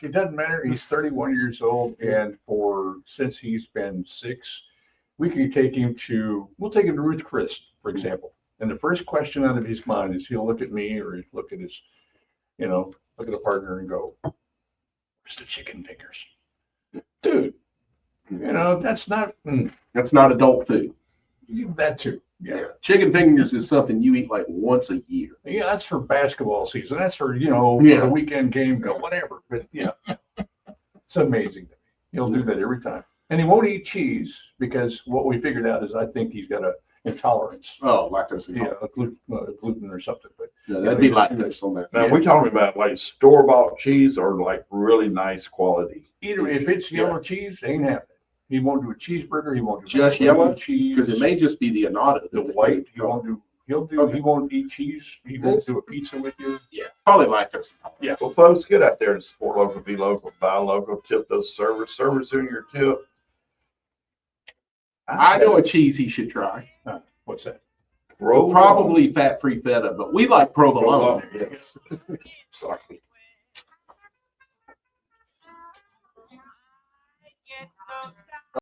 It doesn't matter. He's 31 years old, and since he's been 6, we'll take him to Ruth Chris, for example. And the first question out of his mind is he'll look at me or he'll look at his, look at the partner and go, "Where's the chicken fingers, dude?" That's not That's not adult food. that too. Yeah. Chicken fingers is something you eat like once a year. Yeah, that's for basketball season. That's for, Yeah. for the weekend game, whatever. But yeah, it's amazing to me. He'll do that every time. And he won't eat cheese because what we figured out is I think he's got a intolerance. Oh, lactose Yeah, intolerant. a gluten or something. But Yeah, that'd be lactose on that. Now, we talking about like store-bought cheese or like really nice quality? either if it's yellow cheese, ain't happening. He won't do a cheeseburger. He won't do Just macaroni yellow? and cheese. Because it may just be the annata. the that- white. He won't do. Okay. He won't eat cheese. He won't do a pizza with you. Yeah, probably lactose intolerant. Yes. Well, folks, get out there and support local, be local, buy local, tip those servers. Servers doing your tip. I know a cheese he should try. What's that? Probably fat-free feta, but we like provolone. Provolone, yes. Sorry. Get